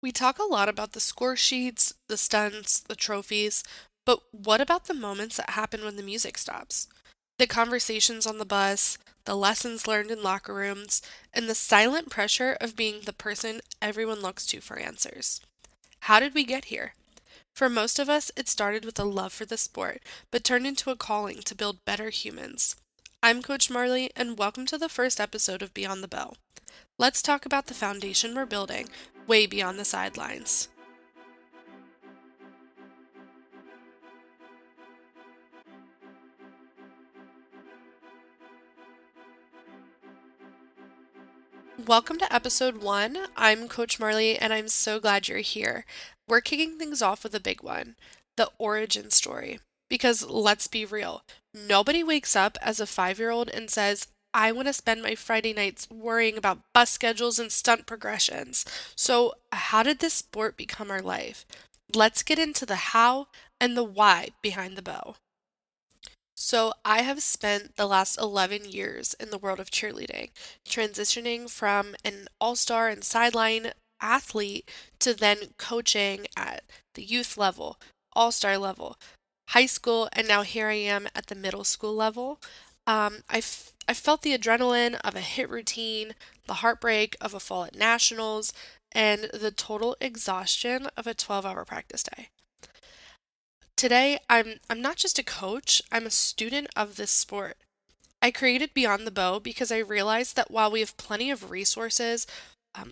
We talk a lot about the score sheets, the stunts, the trophies, but what about the moments that happen when the music stops? The conversations on the bus, the lessons learned in locker rooms, and the silent pressure of being the person everyone looks to for answers. How did we get here? For most of us, it started with a love for the sport, but turned into a calling to build better humans. I'm Coach Marley, and welcome to the first episode of Beyond the Bell. Let's talk about the foundation we're building, way beyond the sidelines. Welcome to episode one. I'm Coach Marley, and I'm so glad you're here. We're kicking things off with a big one, the origin story. Because let's be real, nobody wakes up as a 5-year-old and says, I want to spend my Friday nights worrying about bus schedules and stunt progressions. So, how did this sport become our life? Let's get into the how and the why behind the bow. So, I have spent the last 11 years in the world of cheerleading, transitioning from an all star and sideline athlete to then coaching at the youth level, all star level, high school, and now here I am at the middle school level. I felt the adrenaline of a hit routine, the heartbreak of a fall at nationals, and the total exhaustion of a 12-hour practice day. Today, I'm not just a coach, I'm a student of this sport. I created Beyond the Bow because I realized that while we have plenty of resources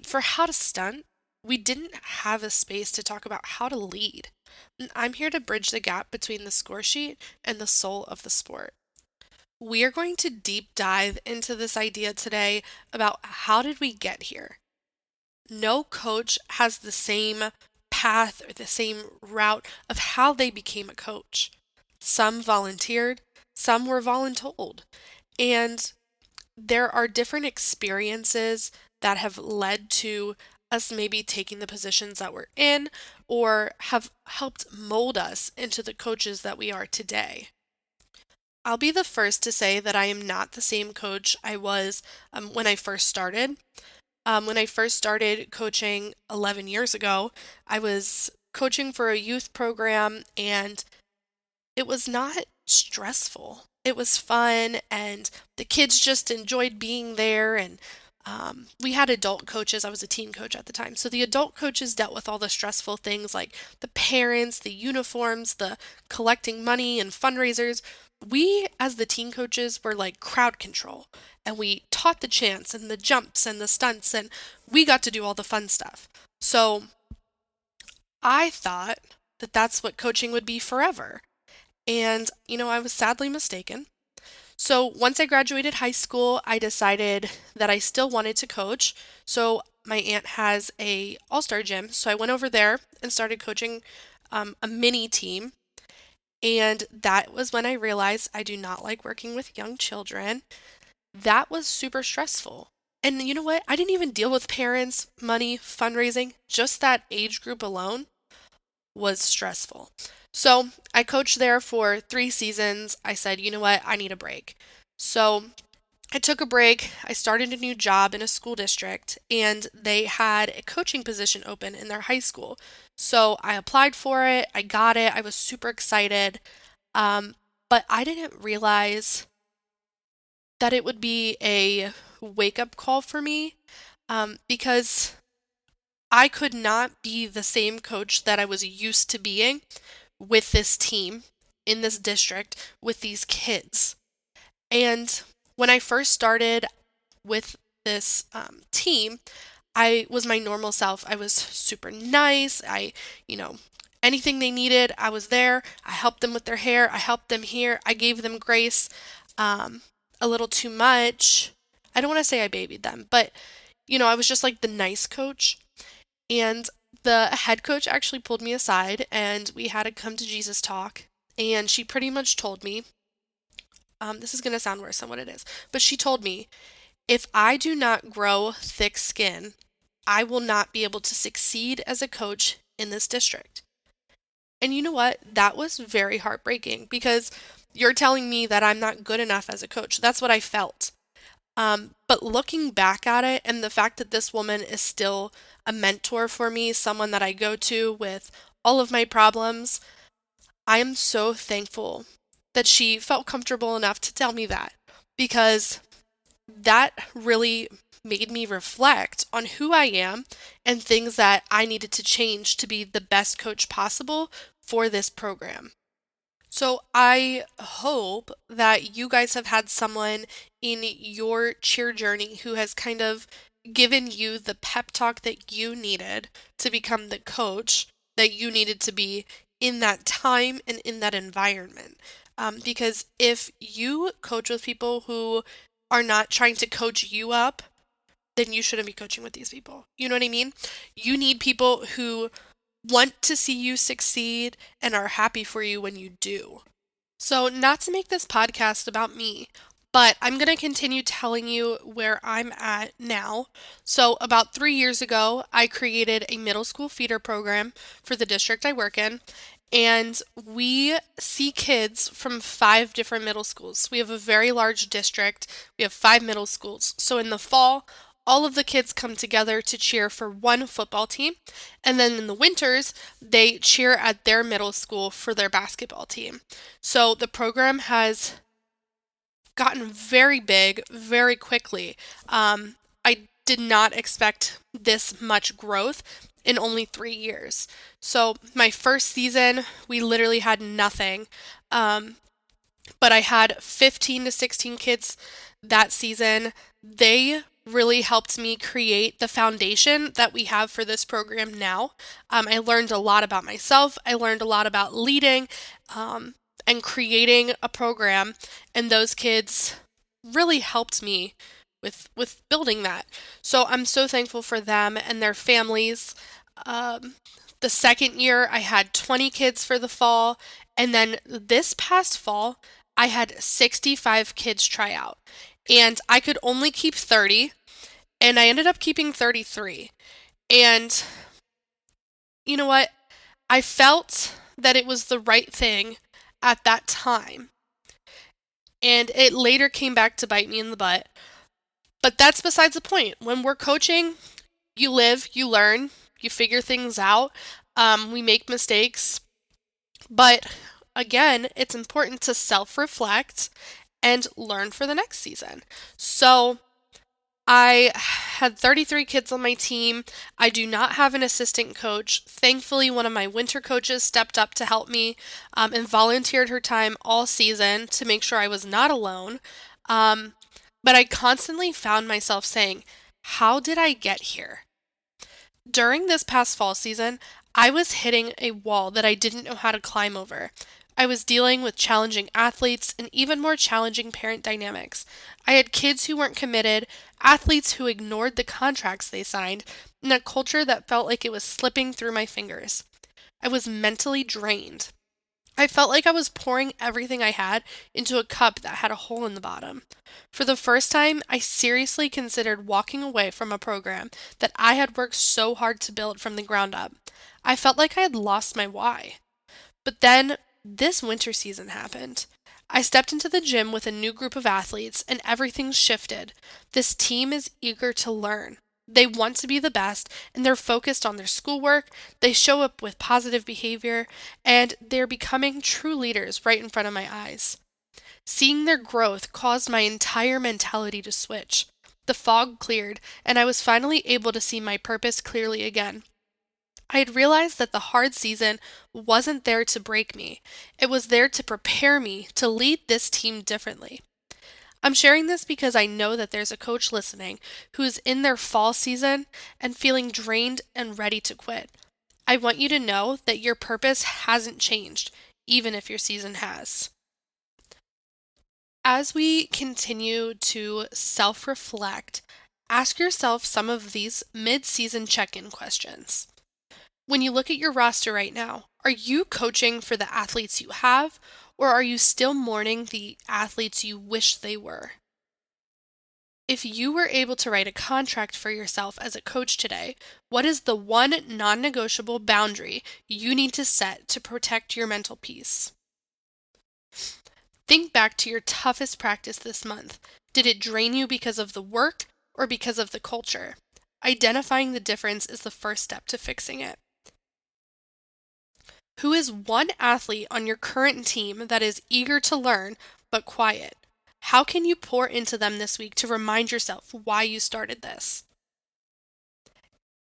for how to stunt, we didn't have a space to talk about how to lead. And I'm here to bridge the gap between the score sheet and the soul of the sport. We are going to deep dive into this idea today about how did we get here. No coach has the same path or the same route of how they became a coach. Some volunteered, some were voluntold. And there are different experiences that have led to us maybe taking the positions that we're in or have helped mold us into the coaches that we are today. I'll be the first to say that I am not the same coach I was when I first started. When I first started coaching 11 years ago, I was coaching for a youth program and it was not stressful. It was fun and the kids just enjoyed being there. And we had adult coaches. I was a teen coach at the time. So the adult coaches dealt with all the stressful things like the parents, the uniforms, the collecting money and fundraisers. We, as the teen coaches, were like crowd control and we taught the chants and the jumps and the stunts and we got to do all the fun stuff. So I thought that that's what coaching would be forever. And, I was sadly mistaken. So once I graduated high school, I decided that I still wanted to coach. So my aunt has a all-star gym, so I went over there and started coaching a mini team. And that was when I realized I do not like working with young children. That was super stressful. And you know what? I didn't even deal with parents, money, fundraising. Just that age group alone was stressful. So I coached there for 3 seasons. I said, you know what? I need a break. So I took a break. I started a new job in a school district, and they had a coaching position open in their high school. So I applied for it. I got it. I was super excited. Um, but I didn't realize that it would be a wake up call for me because I could not be the same coach that I was used to being with this team in this district with these kids. And when I first started with this team, I was my normal self. I was super nice. Anything they needed, I was there. I helped them with their hair. I helped them here. I gave them grace um, a little too much. I don't want to say I babied them, but I was just like the nice coach. And the head coach actually pulled me aside and we had a come to Jesus talk. And she pretty much told me, this is going to sound worse than what it is, but she told me, if I do not grow thick skin, I will not be able to succeed as a coach in this district. And you know what? That was very heartbreaking because you're telling me that I'm not good enough as a coach. That's what I felt. But looking back at it and the fact that this woman is still a mentor for me, someone that I go to with all of my problems. I am so thankful that she felt comfortable enough to tell me that because that really made me reflect on who I am and things that I needed to change to be the best coach possible for this program. So I hope that you guys have had someone in your cheer journey who has kind of given you the pep talk that you needed to become the coach that you needed to be in that time and in that environment. Because if you coach with people who are not trying to coach you up, then you shouldn't be coaching with these people. You know what I mean? You need people who want to see you succeed and are happy for you when you do. So, not to make this podcast about me, but I'm going to continue telling you where I'm at now. So, about 3 years ago, I created a middle school feeder program for the district I work in. And we see kids from 5 different middle schools. We have a very large district. We have 5 middle schools. So, in the fall, all of the kids come together to cheer for one football team. And then in the winters, they cheer at their middle school for their basketball team. So the program has gotten very big very quickly. I did not expect this much growth in only 3 years. So my first season, we literally had nothing. But I had 15 to 16 kids that season. They really helped me create the foundation that we have for this program now. I learned a lot about myself. I learned a lot about leading and creating a program, and those kids really helped me with building that. So I'm so thankful for them and their families. Um, the second year, I had 20 kids for the fall, and then this past fall, I had 65 kids try out. And I could only keep 30, and I ended up keeping 33. And you know what? I felt that it was the right thing at that time. And it later came back to bite me in the butt. But that's besides the point. When we're coaching, you live, you learn, you figure things out. We make mistakes. But again, it's important to self reflect and learn for the next season. So I had 33 kids on my team. I do not have an assistant coach. Thankfully, one of my winter coaches stepped up to help me and volunteered her time all season to make sure I was not alone. Um, but I constantly found myself saying, how did I get here? During this past fall season, I was hitting a wall that I didn't know how to climb over. I was dealing with challenging athletes and even more challenging parent dynamics. I had kids who weren't committed, athletes who ignored the contracts they signed, and a culture that felt like it was slipping through my fingers. I was mentally drained. I felt like I was pouring everything I had into a cup that had a hole in the bottom. For the first time, I seriously considered walking away from a program that I had worked so hard to build from the ground up. I felt like I had lost my why. But then this winter season happened. I stepped into the gym with a new group of athletes and everything shifted. This team is eager to learn. They want to be the best and they're focused on their schoolwork. They show up with positive behavior and they're becoming true leaders right in front of my eyes. Seeing their growth caused my entire mentality to switch. The fog cleared and I was finally able to see my purpose clearly again. I had realized that the hard season wasn't there to break me. It was there to prepare me to lead this team differently. I'm sharing this because I know that there's a coach listening who is in their fall season and feeling drained and ready to quit. I want you to know that your purpose hasn't changed, even if your season has. As we continue to self reflect, ask yourself some of these mid season check in questions. When you look at your roster right now, are you coaching for the athletes you have, or are you still mourning the athletes you wish they were? If you were able to write a contract for yourself as a coach today, what is the one non negotiable boundary you need to set to protect your mental peace? Think back to your toughest practice this month. Did it drain you because of the work or because of the culture? Identifying the difference is the first step to fixing it. Who is one athlete on your current team that is eager to learn but quiet? How can you pour into them this week to remind yourself why you started this?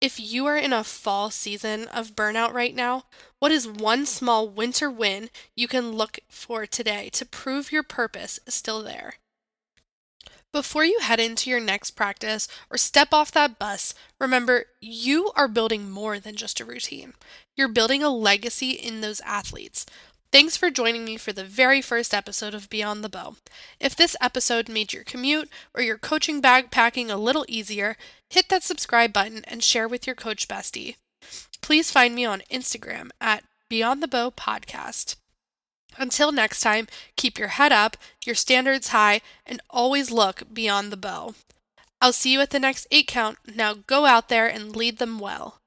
If you are in a fall season of burnout right now, what is one small winter win you can look for today to prove your purpose is still there? Before you head into your next practice or step off that bus, remember you are building more than just a routine. You're building a legacy in those athletes. Thanks for joining me for the very first episode of Beyond the Bow. If this episode made your commute or your coaching bag packing a little easier, hit that subscribe button and share with your coach bestie. Please find me on Instagram at Beyond the Bow Podcast. Until next time, keep your head up, your standards high, and always look beyond the bow. I'll see you at the next 8 count. Now go out there and lead them well.